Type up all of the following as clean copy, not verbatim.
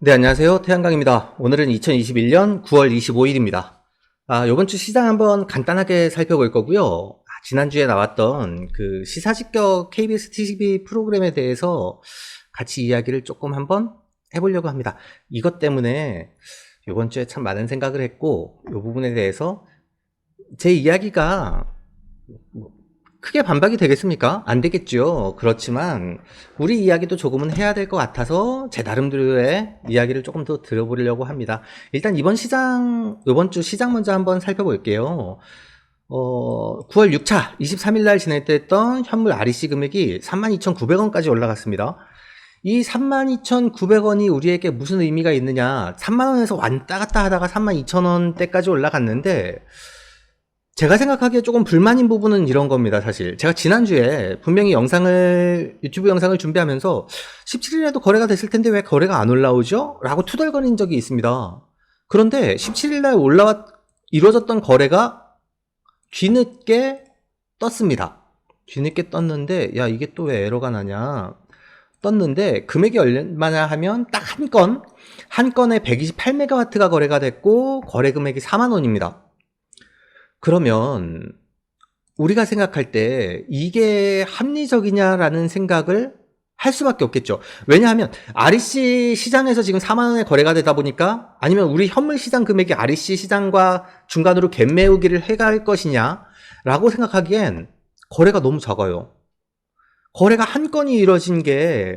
네, 안녕하세요. 태양광입니다. 오늘은 2021년 9월 25일입니다. 요번 주 시장 한번 간단하게 살펴볼 거고요. 지난주에 나왔던 그 시사직격 KBS TV 프로그램에 대해서 같이 이야기를 조금 한번 해보려고 합니다. 이것 때문에 이번 주에 참 많은 생각을 했고, 이 부분에 대해서 제 이야기가 크게 반박이 되겠습니까? 안 되겠죠. 그렇지만 우리 이야기도 조금은 해야 될 것 같아서 제 나름대로의 이야기를 조금 더 들어보려고 합니다. 일단 이번 주 시장 먼저 한번 살펴볼게요. 9월 6차 23일 날 진행됐던 현물 REC 금액이 32,900원까지 올라갔습니다. 이 32,900원이 우리에게 무슨 의미가 있느냐? 3만원에서 왔다 갔다 하다가 32,000원대까지 올라갔는데, 제가 생각하기에 조금 불만인 부분은 이런 겁니다. 사실 제가 지난주에 분명히 유튜브 영상을 준비하면서 17일에도 거래가 됐을 텐데 왜 거래가 안 올라오죠? 라고 투덜거린 적이 있습니다. 그런데 17일날 이루어졌던 거래가 뒤늦게 떴습니다. 뒤늦게 떴는데, 야, 이게 또 왜 에러가 나냐? 떴는데 금액이 얼마나 하면 딱 한 건에 128메가와트가 거래가 됐고, 거래 금액이 4만원입니다. 그러면 우리가 생각할 때 이게 합리적이냐라는 생각을 할 수밖에 없겠죠. 왜냐하면 REC 시장에서 지금 4만원에 거래가 되다 보니까, 아니면 우리 현물 시장 금액이 REC 시장과 중간으로 갭 메우기를 해갈 것이냐 라고 생각하기엔 거래가 너무 작아요. 거래가 한 건이 이루어진 게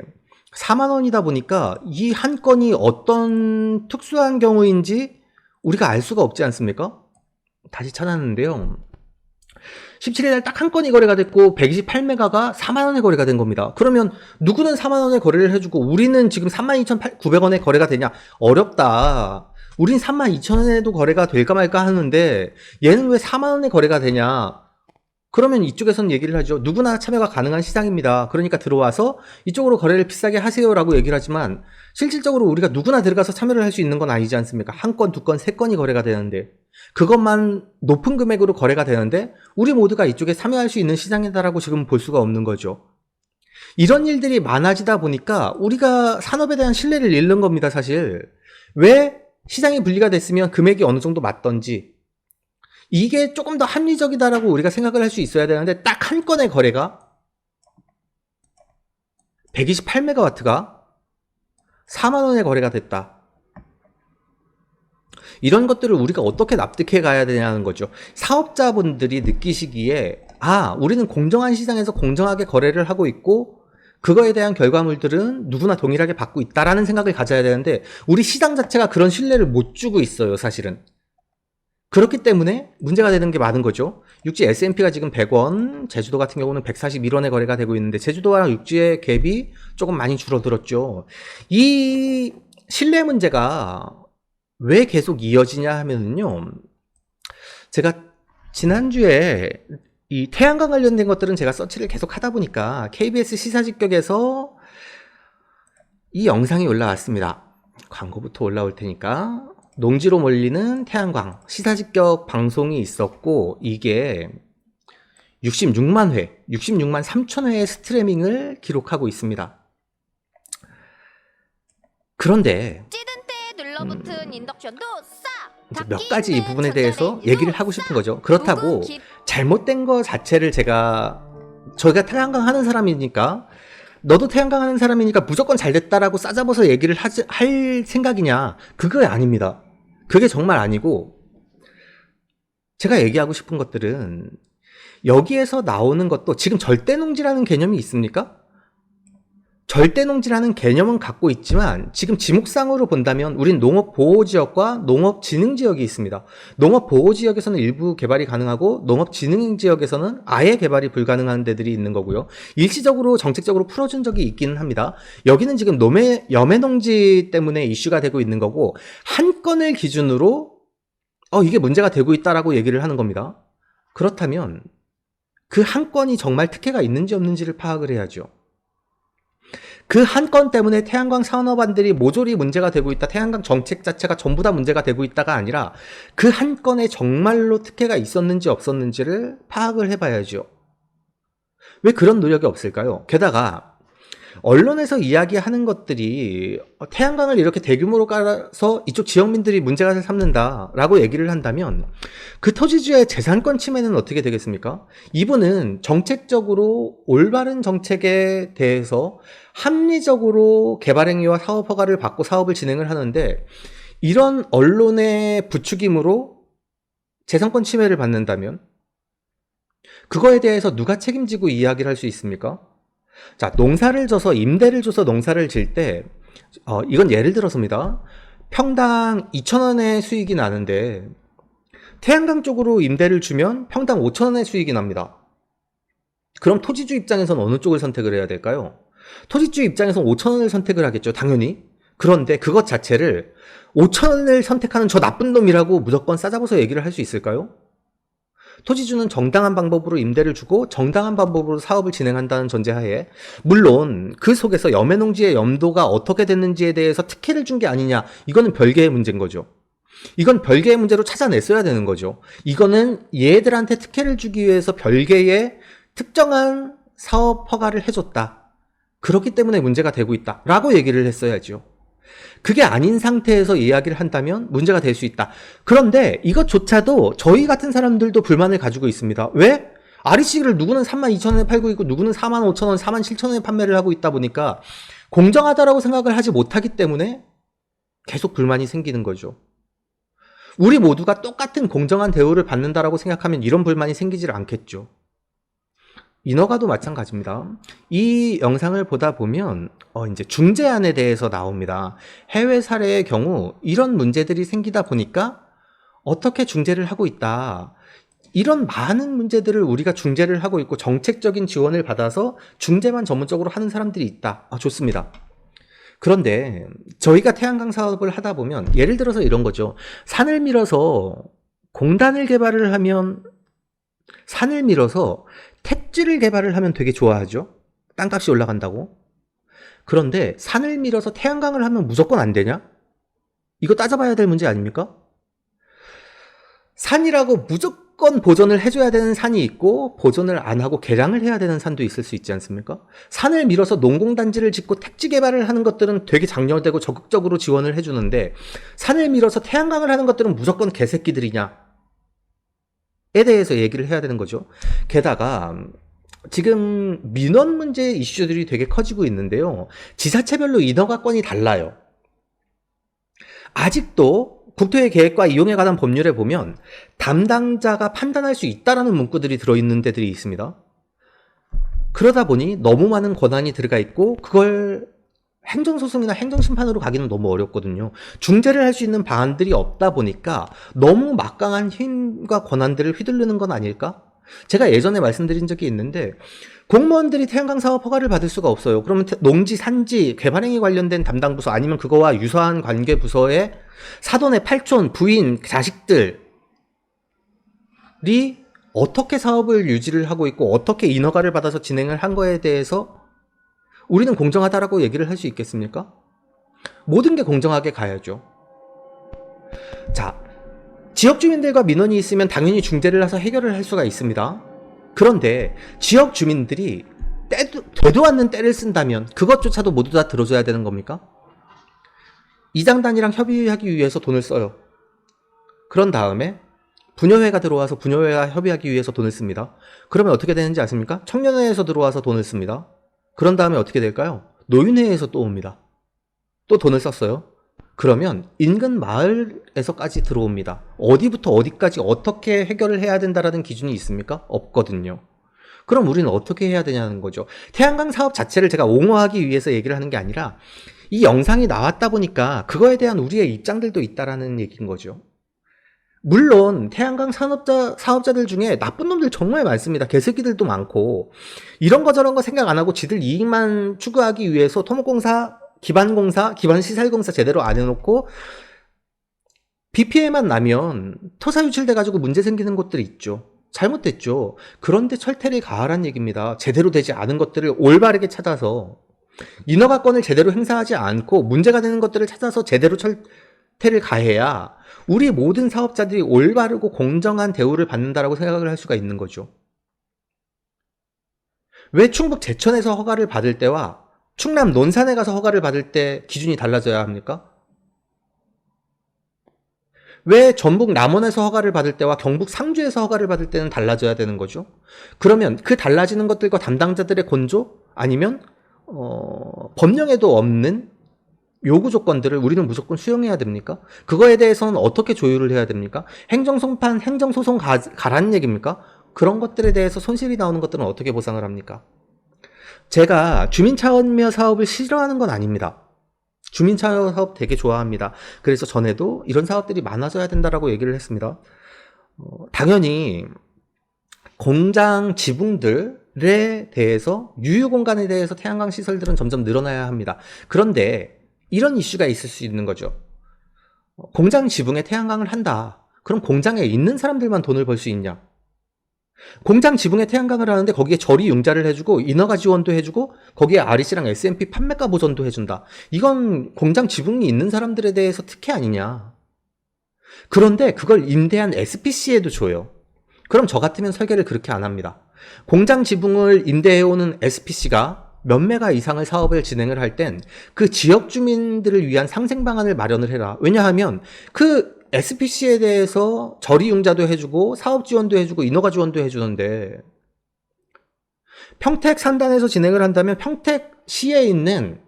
4만원이다 보니까 이 한 건이 어떤 특수한 경우인지 우리가 알 수가 없지 않습니까? 다시 찾았는데요. 17일날 딱 한 건이 거래가 됐고 128메가가 4만원에 거래가 된 겁니다. 그러면 누구는 4만원에 거래를 해주고 우리는 지금 32,900원에 거래가 되냐? 어렵다. 우린 32,000원에도 거래가 될까 말까 하는데 얘는 왜 4만원에 거래가 되냐? 그러면 이쪽에서는 얘기를 하죠. 누구나 참여가 가능한 시장입니다. 그러니까 들어와서 이쪽으로 거래를 비싸게 하세요라고 얘기를 하지만, 실질적으로 우리가 누구나 들어가서 참여를 할 수 있는 건 아니지 않습니까? 한 건, 두 건, 세 건이 거래가 되는데, 그것만 높은 금액으로 거래가 되는데 우리 모두가 이쪽에 참여할 수 있는 시장이다라고 지금 볼 수가 없는 거죠. 이런 일들이 많아지다 보니까 우리가 산업에 대한 신뢰를 잃는 겁니다. 사실 왜 시장이 분리가 됐으면 금액이 어느 정도 맞던지, 이게 조금 더 합리적이다라고 우리가 생각을 할 수 있어야 되는데, 딱 한 건의 거래가 128메가와트가 4만원에 거래가 됐다. 이런 것들을 우리가 어떻게 납득해 가야 되냐는 거죠. 사업자분들이 느끼시기에, 우리는 공정한 시장에서 공정하게 거래를 하고 있고 그거에 대한 결과물들은 누구나 동일하게 받고 있다라는 생각을 가져야 되는데, 우리 시장 자체가 그런 신뢰를 못 주고 있어요, 사실은. 그렇기 때문에 문제가 되는 게 많은 거죠. 육지 S&P가 지금 100원, 제주도 같은 경우는 141원에 거래가 되고 있는데, 제주도와 육지의 갭이 조금 많이 줄어들었죠. 이 신뢰 문제가 왜 계속 이어지냐 하면은요, 제가 지난주에 이 태양광 관련된 것들은 제가 서치를 계속 하다 보니까 KBS 시사직격에서 이 영상이 올라왔습니다. 광고부터 올라올 테니까. 농지로 몰리는 태양광 시사직격 방송이 있었고, 이게 66만 3천 회의 스트리밍을 기록하고 있습니다. 그런데 눌러붙은 인덕션도 이제 몇 가지 이 부분에 대해서 얘기를 하고 싶은 거죠. 그렇다고 잘못된 거 자체를 저희가 태양광 하는 사람이니까, 너도 태양광 하는 사람이니까 무조건 잘 됐다라고 싸잡아서 얘기를 할 생각이냐? 그거 아닙니다. 그게 정말 아니고, 제가 얘기하고 싶은 것들은, 여기에서 나오는 것도, 지금 절대농지라는 개념이 있습니까? 절대농지라는 개념은 갖고 있지만 지금 지목상으로 본다면 우린 농업보호지역과 농업진흥지역이 있습니다. 농업보호지역에서는 일부 개발이 가능하고 농업진흥지역에서는 아예 개발이 불가능한 데들이 있는 거고요. 일시적으로 정책적으로 풀어준 적이 있기는 합니다. 여기는 지금 염해농지 때문에 이슈가 되고 있는 거고, 한 건을 기준으로 이게 문제가 되고 있다라고 얘기를 하는 겁니다. 그렇다면 그 한 건이 정말 특혜가 있는지 없는지를 파악을 해야죠. 그 한 건 때문에 태양광 산업안들이 모조리 문제가 되고 있다, 태양광 정책 자체가 전부 다 문제가 되고 있다가 아니라, 그 한 건에 정말로 특혜가 있었는지 없었는지를 파악을 해봐야죠. 왜 그런 노력이 없을까요? 게다가 언론에서 이야기하는 것들이 태양광을 이렇게 대규모로 깔아서 이쪽 지역민들이 문제가 삼는다라고 얘기를 한다면 그 토지주의 재산권 침해는 어떻게 되겠습니까? 이분은 정책적으로 올바른 정책에 대해서 합리적으로 개발행위와 사업 허가를 받고 사업을 진행을 하는데 이런 언론의 부추김으로 재산권 침해를 받는다면 그거에 대해서 누가 책임지고 이야기를 할 수 있습니까? 자, 농사를 져서 임대를 줘서 농사를 질 때 이건 예를 들어서입니다. 평당 2,000원의 수익이 나는데 태양광 쪽으로 임대를 주면 평당 5,000원의 수익이 납니다. 그럼 토지주 입장에서는 어느 쪽을 선택을 해야 될까요? 토지주 입장에서는 5,000원을 선택을 하겠죠, 당연히. 그런데 그것 자체를 5,000원을 선택하는 저 나쁜 놈이라고 무조건 싸잡아서 얘기를 할 수 있을까요? 토지주는 정당한 방법으로 임대를 주고 정당한 방법으로 사업을 진행한다는 전제하에 물론 그 속에서 염해농지의 염도가 어떻게 됐는지에 대해서 특혜를 준 게 아니냐, 이거는 별개의 문제인 거죠. 이건 별개의 문제로 찾아냈어야 되는 거죠. 이거는 얘들한테 특혜를 주기 위해서 별개의 특정한 사업 허가를 해줬다. 그렇기 때문에 문제가 되고 있다 라고 얘기를 했어야죠. 그게 아닌 상태에서 이야기를 한다면 문제가 될 수 있다. 그런데 이것조차도 저희 같은 사람들도 불만을 가지고 있습니다. 왜? REC를 누구는 32,000원에 팔고 있고 누구는 45,000원, 47,000원에 판매를 하고 있다 보니까 공정하다라고 생각을 하지 못하기 때문에 계속 불만이 생기는 거죠. 우리 모두가 똑같은 공정한 대우를 받는다라고 생각하면 이런 불만이 생기질 않겠죠. 인허가도 마찬가지입니다. 이 영상을 보다 보면 이제 중재안에 대해서 나옵니다. 해외 사례의 경우 이런 문제들이 생기다 보니까 어떻게 중재를 하고 있다. 이런 많은 문제들을 우리가 중재를 하고 있고 정책적인 지원을 받아서 중재만 전문적으로 하는 사람들이 있다. 좋습니다. 그런데 저희가 태양광 사업을 하다 보면 예를 들어서 이런 거죠. 산을 밀어서 공단을 개발을 하면 산을 밀어서 택지를 개발을 하면 되게 좋아하죠. 땅값이 올라간다고. 그런데 산을 밀어서 태양광을 하면 무조건 안 되냐? 이거 따져봐야 될 문제 아닙니까? 산이라고 무조건 보존을 해줘야 되는 산이 있고 보존을 안 하고 개량을 해야 되는 산도 있을 수 있지 않습니까? 산을 밀어서 농공단지를 짓고 택지 개발을 하는 것들은 되게 장려되고 적극적으로 지원을 해주는데 산을 밀어서 태양광을 하는 것들은 무조건 개새끼들이냐? 에 대해서 얘기를 해야 되는 거죠. 게다가 지금 민원 문제 이슈들이 되게 커지고 있는데요. 지자체별로 인허가권이 달라요. 아직도 국토의 계획과 이용에 관한 법률에 보면 담당자가 판단할 수 있다라는 문구들이 들어있는 데들이 있습니다. 그러다 보니 너무 많은 권한이 들어가 있고 그걸 행정소송이나 행정심판으로 가기는 너무 어렵거든요. 중재를 할 수 있는 방안들이 없다 보니까 너무 막강한 힘과 권한들을 휘두르는 건 아닐까? 제가 예전에 말씀드린 적이 있는데 공무원들이 태양광 사업 허가를 받을 수가 없어요. 그러면 농지, 산지, 개발행위 관련된 담당 부서 아니면 그거와 유사한 관계 부서의 사돈의 팔촌, 부인, 자식들이 어떻게 사업을 유지를 하고 있고 어떻게 인허가를 받아서 진행을 한 거에 대해서 우리는 공정하다라고 얘기를 할 수 있겠습니까? 모든 게 공정하게 가야죠. 자, 지역 주민들과 민원이 있으면 당연히 중재를 해서 해결을 할 수가 있습니다. 그런데 지역 주민들이 되도 않는 때를 쓴다면 그것조차도 모두 다 들어줘야 되는 겁니까? 이장단이랑 협의하기 위해서 돈을 써요. 그런 다음에 부녀회가 들어와서 부녀회와 협의하기 위해서 돈을 씁니다. 그러면 어떻게 되는지 아십니까? 청년회에서 들어와서 돈을 씁니다. 그런 다음에 어떻게 될까요? 노인회에서 또 옵니다. 또 돈을 썼어요. 그러면 인근 마을에서까지 들어옵니다. 어디부터 어디까지 어떻게 해결을 해야 된다라는 기준이 있습니까? 없거든요. 그럼 우리는 어떻게 해야 되냐는 거죠. 태양광 사업 자체를 제가 옹호하기 위해서 얘기를 하는 게 아니라 이 영상이 나왔다 보니까 그거에 대한 우리의 입장들도 있다라는 얘기인 거죠. 물론 태양광 사업자들 중에 나쁜 놈들 정말 많습니다. 개새끼들도 많고 이런 거 저런 거 생각 안 하고 지들 이익만 추구하기 위해서 토목공사, 기반시설공사 제대로 안 해놓고 비 피해만 나면 토사 유출돼가지고 문제 생기는 곳들이 있죠. 잘못됐죠. 그런데 철퇴를 가하란 얘기입니다. 제대로 되지 않은 것들을 올바르게 찾아서 인허가권을 제대로 행사하지 않고 문제가 되는 것들을 찾아서 제대로 철퇴를 가해야 우리 모든 사업자들이 올바르고 공정한 대우를 받는다라고 생각을 할 수가 있는 거죠. 왜 충북 제천에서 허가를 받을 때와 충남 논산에 가서 허가를 받을 때 기준이 달라져야 합니까? 왜 전북 남원에서 허가를 받을 때와 경북 상주에서 허가를 받을 때는 달라져야 되는 거죠? 그러면 그 달라지는 것들과 담당자들의 권조? 아니면 법령에도 없는 요구 조건들을 우리는 무조건 수용해야 됩니까? 그거에 대해서는 어떻게 조율을 해야 됩니까? 행정송판, 행정소송 가라는 얘기입니까? 그런 것들에 대해서 손실이 나오는 것들은 어떻게 보상을 합니까? 제가 주민참여 사업을 싫어하는 건 아닙니다. 주민참여 사업 되게 좋아합니다. 그래서 전에도 이런 사업들이 많아져야 된다라고 얘기를 했습니다. 당연히 공장 지붕들에 대해서 유휴공간에 대해서 태양광 시설들은 점점 늘어나야 합니다. 그런데 이런 이슈가 있을 수 있는 거죠. 공장 지붕에 태양광을 한다. 그럼 공장에 있는 사람들만 돈을 벌 수 있냐? 공장 지붕에 태양광을 하는데 거기에 절이 융자를 해주고 인허가 지원도 해주고 거기에 REC랑 SMP 판매가 보전도 해준다. 이건 공장 지붕이 있는 사람들에 대해서 특혜 아니냐. 그런데 그걸 임대한 SPC에도 줘요. 그럼 저 같으면 설계를 그렇게 안 합니다. 공장 지붕을 임대해오는 SPC가 몇 메가 이상의 사업을 진행을 할 땐 그 지역 주민들을 위한 상생 방안을 마련을 해라. 왜냐하면 그 SPC에 대해서 절이융자도 해주고 사업 지원도 해주고 인허가 지원도 해주는데 평택 산단에서 진행을 한다면 평택시에 있는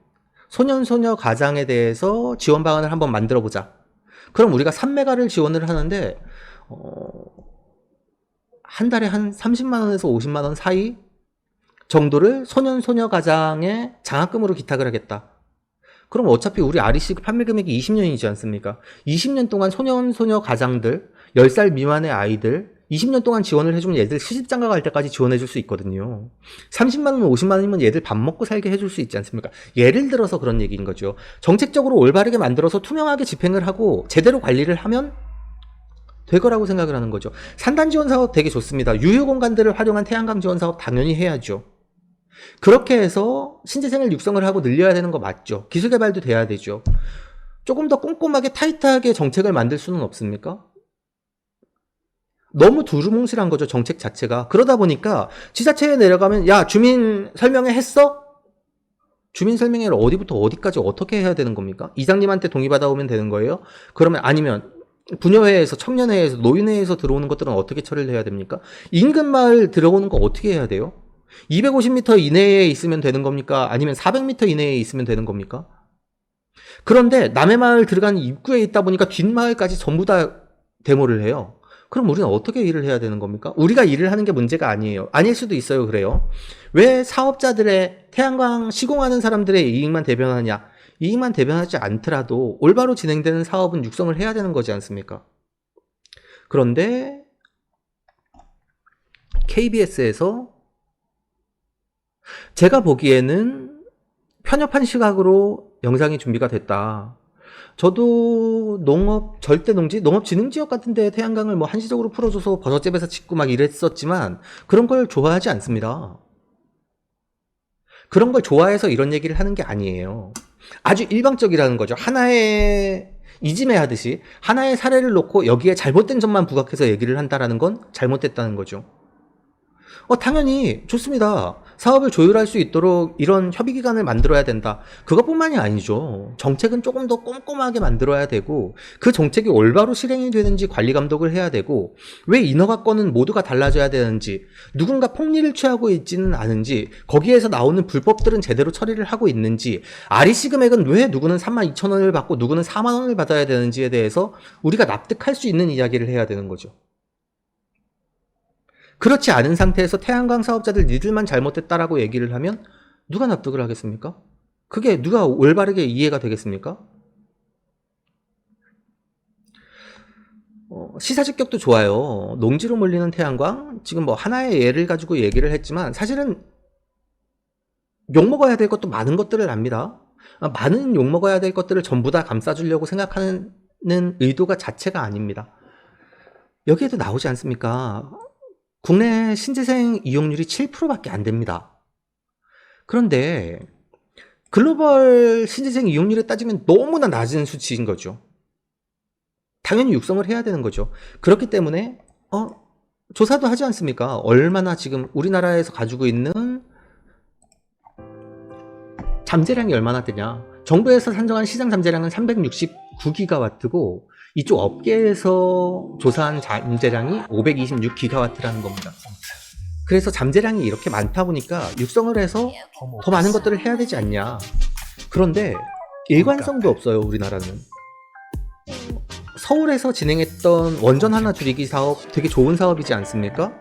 소년소녀 가장에 대해서 지원 방안을 한번 만들어 보자. 그럼 우리가 3메가를 지원을 하는데 한 달에 한 30만 원에서 50만 원 사이 정도를 소년소녀 가장의 장학금으로 기탁을 하겠다. 그럼 어차피 우리 REC 판매 금액이 20년이지 않습니까? 20년 동안 소년소녀 가장들, 10살 미만의 아이들, 20년 동안 지원을 해주면 얘들 시집장가 갈 때까지 지원해줄 수 있거든요. 30만 원, 50만 원이면 얘들 밥 먹고 살게 해줄 수 있지 않습니까? 예를 들어서 그런 얘기인 거죠. 정책적으로 올바르게 만들어서 투명하게 집행을 하고 제대로 관리를 하면 될 거라고 생각을 하는 거죠. 산단 지원 사업 되게 좋습니다. 유휴 공간들을 활용한 태양광 지원 사업 당연히 해야죠. 그렇게 해서 신재생을 육성을 하고 늘려야 되는 거 맞죠. 기술 개발도 돼야 되죠. 조금 더 꼼꼼하게 타이트하게 정책을 만들 수는 없습니까? 너무 두루뭉실한 거죠, 정책 자체가. 그러다 보니까 지자체에 내려가면 야, 주민 설명회 했어? 주민 설명회를 어디부터 어디까지 어떻게 해야 되는 겁니까? 이장님한테 동의받아 오면 되는 거예요? 그러면 아니면 부녀회에서, 청년회에서, 노인회에서 들어오는 것들은 어떻게 처리를 해야 됩니까? 인근 마을 들어오는 거 어떻게 해야 돼요? 250m 이내에 있으면 되는 겁니까? 아니면 400m 이내에 있으면 되는 겁니까? 그런데 남의 마을 들어가는 입구에 있다 보니까 뒷마을까지 전부 다 데모를 해요. 그럼 우리는 어떻게 일을 해야 되는 겁니까? 우리가 일을 하는 게 문제가 아니에요. 아닐 수도 있어요. 그래요. 왜 사업자들의 태양광 시공하는 사람들의 이익만 대변하냐? 이익만 대변하지 않더라도 올바로 진행되는 사업은 육성을 해야 되는 거지 않습니까? 그런데 KBS에서 제가 보기에는 편협한 시각으로 영상이 준비가 됐다. 저도 농업진흥지역 같은 데 태양광을 뭐 한시적으로 풀어줘서 버섯집에서 짓고 막 이랬었지만 그런 걸 좋아하지 않습니다. 그런 걸 좋아해서 이런 얘기를 하는 게 아니에요. 아주 일방적이라는 거죠. 하나의 이짐에 하듯이 하나의 사례를 놓고 여기에 잘못된 점만 부각해서 얘기를 한다라는 건 잘못됐다는 거죠. 당연히 좋습니다. 사업을 조율할 수 있도록 이런 협의기관을 만들어야 된다. 그것뿐만이 아니죠. 정책은 조금 더 꼼꼼하게 만들어야 되고 그 정책이 올바로 실행이 되는지 관리 감독을 해야 되고 왜 인허가권은 모두가 달라져야 되는지 누군가 폭리를 취하고 있지는 않은지 거기에서 나오는 불법들은 제대로 처리를 하고 있는지 REC 금액은 왜 누구는 32,000원을 받고 누구는 4만 원을 받아야 되는지에 대해서 우리가 납득할 수 있는 이야기를 해야 되는 거죠. 그렇지 않은 상태에서 태양광 사업자들 니들만 잘못됐다라고 얘기를 하면 누가 납득을 하겠습니까? 그게 누가 올바르게 이해가 되겠습니까? 시사직격도 좋아요. 농지로 몰리는 태양광 지금 뭐 하나의 예를 가지고 얘기를 했지만 사실은 욕먹어야 될 것도 많은 것들을 압니다. 많은 욕먹어야 될 것들을 전부 다 감싸주려고 생각하는 의도가 자체가 아닙니다. 여기에도 나오지 않습니까? 국내 신재생 이용률이 7%밖에 안 됩니다. 그런데 글로벌 신재생 이용률에 따지면 너무나 낮은 수치인 거죠. 당연히 육성을 해야 되는 거죠. 그렇기 때문에 조사도 하지 않습니까? 얼마나 지금 우리나라에서 가지고 있는 잠재량이 얼마나 되냐. 정부에서 산정한 시장 잠재량은 369기가와트고 이쪽 업계에서 조사한 잠재량이 526기가와트라는 겁니다. 그래서 잠재량이 이렇게 많다 보니까 육성을 해서 더 많은 것들을 해야 되지 않냐. 그런데 일관성도 없어요, 우리나라는. 서울에서 진행했던 원전 하나 줄이기 사업 되게 좋은 사업이지 않습니까?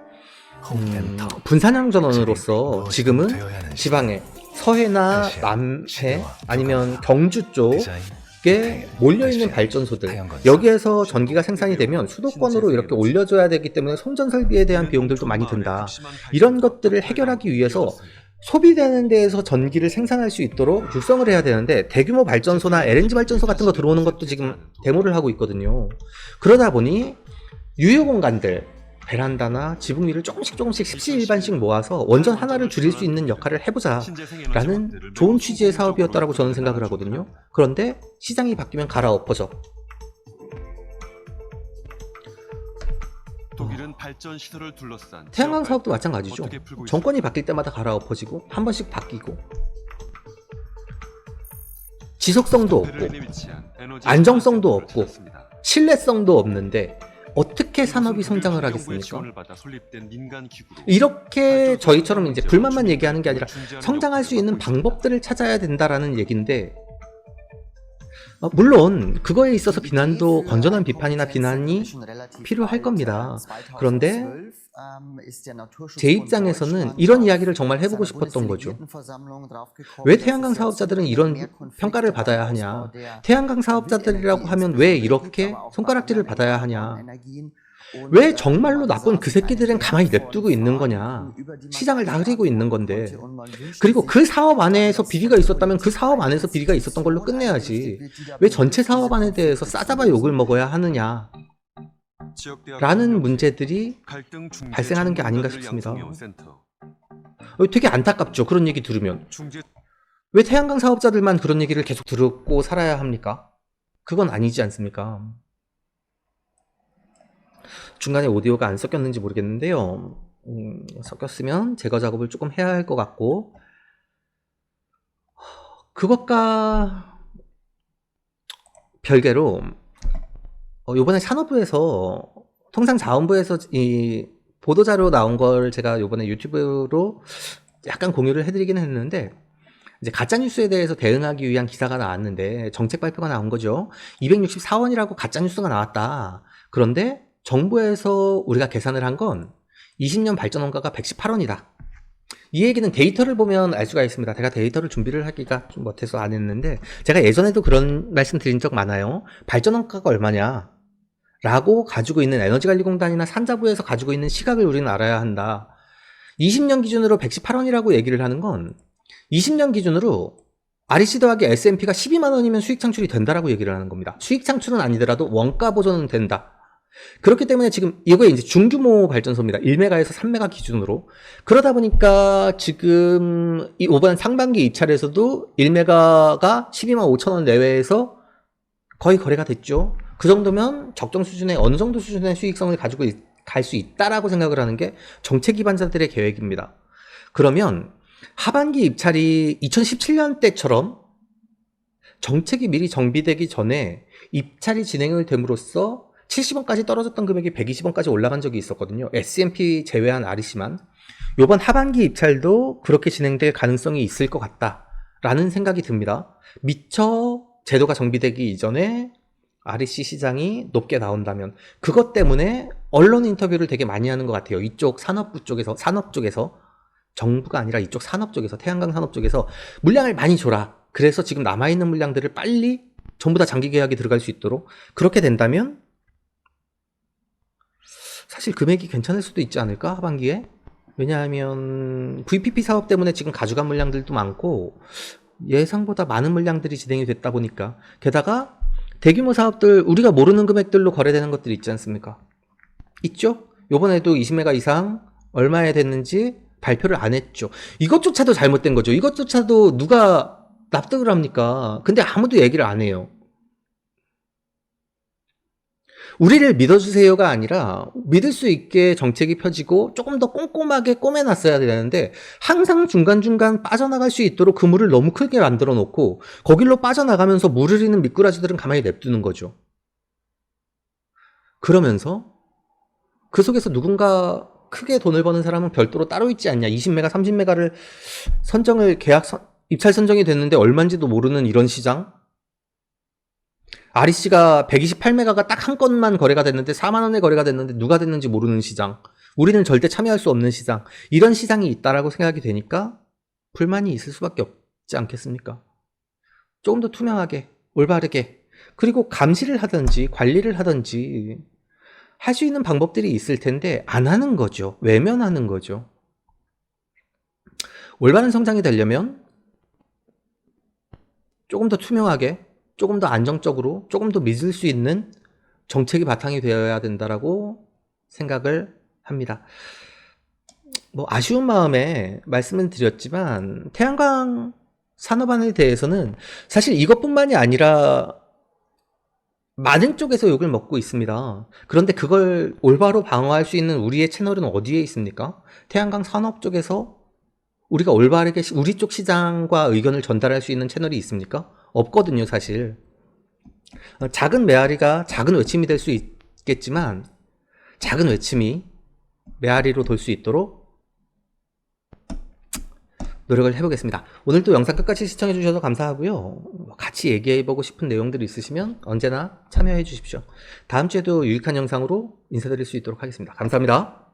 분산형 전원으로서 지금은 지방에 서해나 남해 아니면 경주 쪽에 몰려있는 발전소들, 여기에서 전기가 생산이 되면 수도권으로 이렇게 올려줘야 되기 때문에 송전 설비에 대한 비용들도 많이 든다. 이런 것들을 해결하기 위해서 소비되는 데에서 전기를 생산할 수 있도록 육성을 해야 되는데, 대규모 발전소나 LNG 발전소 같은 거 들어오는 것도 지금 데모를 하고 있거든요. 그러다 보니 유효 공간들, 베란다나 지붕 위를 조금씩 십시일반씩 모아서 원전 하나를 줄일 수 있는 역할을 해보자 라는 좋은 취지의 사업이었다라고 저는 생각을 하거든요. 그런데 시장이 바뀌면 갈아엎어져. 독일은 발전 시설을 둘러싼 태양광 사업도 마찬가지죠. 정권이 바뀔 때마다 갈아엎어지고 한 번씩 바뀌고, 지속성도 없고 안정성도 없고 신뢰성도 없는데 어떻게 산업이 성장을 하겠습니까? 이렇게 저희처럼 이제 불만만 얘기하는 게 아니라 성장할 수 있는 방법들을 찾아야 된다라는 얘기인데, 물론 그거에 있어서 비난도, 건전한 비판이나 비난이 필요할 겁니다. 그런데 제 입장에서는 이런 이야기를 정말 해보고 싶었던 거죠. 왜 태양광 사업자들은 이런 평가를 받아야 하냐? 태양광 사업자들이라고 하면 왜 이렇게 손가락질을 받아야 하냐? 왜 정말로 나쁜 그 새끼들은 가만히 냅두고 있는 거냐? 시장을 다 흐리고 있는 건데. 그리고 그 사업 안에서 비리가 있었다면 그 사업 안에서 비리가 있었던 걸로 끝내야지. 왜 전체 사업 안에 대해서 싸잡아 욕을 먹어야 하느냐? 라는 문제들이 발생하는 게 아닌가 싶습니다. 되게 안타깝죠, 그런 얘기 들으면. 왜 태양광 사업자들만 그런 얘기를 계속 듣고 살아야 합니까? 그건 아니지 않습니까? 중간에 오디오가 안 섞였는지 모르겠는데요. 섞였으면 제거 작업을 조금 해야 할 것 같고, 그것과 별개로 요번에 산업부에서, 통상자원부에서 이 보도자료 나온 걸 제가 요번에 유튜브로 약간 공유를 해드리긴 했는데, 이제 가짜뉴스에 대해서 대응하기 위한 기사가 나왔는데 정책 발표가 나온 거죠. 264원이라고 가짜뉴스가 나왔다. 그런데 정부에서 우리가 계산을 한 건 20년 발전 원가가 118원이다. 이 얘기는 데이터를 보면 알 수가 있습니다. 제가 데이터를 준비를 하기가 좀 못해서 안 했는데, 제가 예전에도 그런 말씀 드린 적 많아요. 발전 원가가 얼마냐 라고 가지고 있는 에너지관리공단이나 산자부에서 가지고 있는 시각을 우리는 알아야 한다. 20년 기준으로 118원이라고 얘기를 하는 건 20년 기준으로 REC 더하기 S&P가 12만원이면 수익 창출이 된다라고 얘기를 하는 겁니다. 수익 창출은 아니더라도 원가 보존은 된다. 그렇기 때문에 지금 이거에 이제 중규모 발전소입니다. 1메가에서 3메가 기준으로. 그러다 보니까 지금 이번 상반기 입찰에서도 1메가가 12만 5천원 내외에서 거의 거래가 됐죠. 그 정도면 적정 수준의, 어느 정도 수준의 수익성을 가지고 갈 수 있다라고 생각을 하는 게 정책 기반자들의 계획입니다. 그러면 하반기 입찰이 2017년 때처럼 정책이 미리 정비되기 전에 입찰이 진행을 됨으로써 70원까지 떨어졌던 금액이 120원까지 올라간 적이 있었거든요. S&P 제외한 REC만. 요번 하반기 입찰도 그렇게 진행될 가능성이 있을 것 같다라는 생각이 듭니다. 미처 제도가 정비되기 이전에 REC 시장이 높게 나온다면, 그것 때문에 언론 인터뷰를 되게 많이 하는 것 같아요. 이쪽 산업 쪽에서, 정부가 아니라 이쪽 산업 쪽에서, 태양광 산업 쪽에서 물량을 많이 줘라. 그래서 지금 남아있는 물량들을 빨리 전부 다 장기 계약이 들어갈 수 있도록. 그렇게 된다면 사실 금액이 괜찮을 수도 있지 않을까, 하반기에? 왜냐하면 VPP 사업 때문에 지금 가져간 물량들도 많고 예상보다 많은 물량들이 진행이 됐다 보니까, 게다가 대규모 사업들, 우리가 모르는 금액들로 거래되는 것들이 있지 않습니까? 있죠? 요번에도 20메가 이상 얼마에 됐는지 발표를 안 했죠. 이것조차도 잘못된 거죠. 이것조차도 누가 납득을 합니까? 근데 아무도 얘기를 안 해요. 우리를 믿어주세요가 아니라 믿을 수 있게 정책이 펴지고 조금 더 꼼꼼하게 꼬매놨어야 되는데 항상 중간중간 빠져나갈 수 있도록 그물을 너무 크게 만들어 놓고 거길로 빠져나가면서 물을 잃는 미꾸라지들은 가만히 냅두는 거죠. 그러면서 그 속에서 누군가 크게 돈을 버는 사람은 별도로 따로 있지 않냐. 20메가, 30메가를 선정을 입찰 선정이 됐는데 얼마인지도 모르는 이런 시장. REC가 128메가가 딱 한 건만 거래가 됐는데 4만 원에 거래가 됐는데 누가 됐는지 모르는 시장. 우리는 절대 참여할 수 없는 시장. 이런 시장이 있다라고 생각이 되니까 불만이 있을 수밖에 없지 않겠습니까? 조금 더 투명하게, 올바르게, 그리고 감시를 하든지 관리를 하든지 할 수 있는 방법들이 있을 텐데 안 하는 거죠. 외면하는 거죠. 올바른 성장이 되려면 조금 더 투명하게, 조금 더 안정적으로, 조금 더 믿을 수 있는 정책이 바탕이 되어야 된다라고 생각을 합니다. 뭐 아쉬운 마음에 말씀을 드렸지만 태양광 산업안에 대해서는 사실 이것뿐만이 아니라 많은 쪽에서 욕을 먹고 있습니다. 그런데 그걸 올바로 방어할 수 있는 우리의 채널은 어디에 있습니까? 태양광 산업 쪽에서 우리가 올바르게 우리 쪽 시장과 의견을 전달할 수 있는 채널이 있습니까? 없거든요, 사실. 작은 메아리가 작은 외침이 될 수 있겠지만 작은 외침이 메아리로 돌 수 있도록 노력을 해보겠습니다. 오늘도 영상 끝까지 시청해주셔서 감사하고요. 같이 얘기해보고 싶은 내용들이 있으시면 언제나 참여해 주십시오. 다음 주에도 유익한 영상으로 인사드릴 수 있도록 하겠습니다. 감사합니다.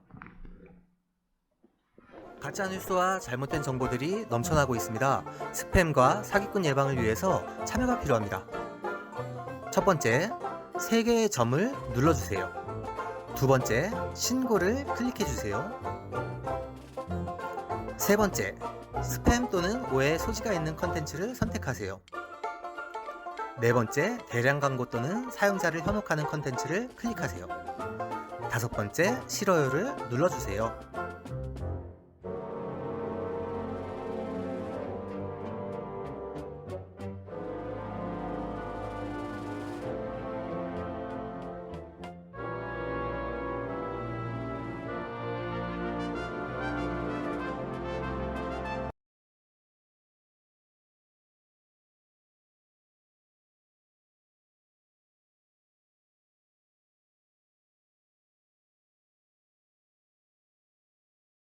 가짜뉴스와 잘못된 정보들이 넘쳐나고 있습니다. 스팸과 사기꾼 예방을 위해서 참여가 필요합니다. 첫 번째, 3개의 점을 눌러주세요. 두 번째, 신고를 클릭해주세요. 세 번째, 스팸 또는 오해 소지가 있는 컨텐츠를 선택하세요. 네 번째, 대량 광고 또는 사용자를 현혹하는 컨텐츠를 클릭하세요. 다섯 번째, 싫어요를 눌러주세요.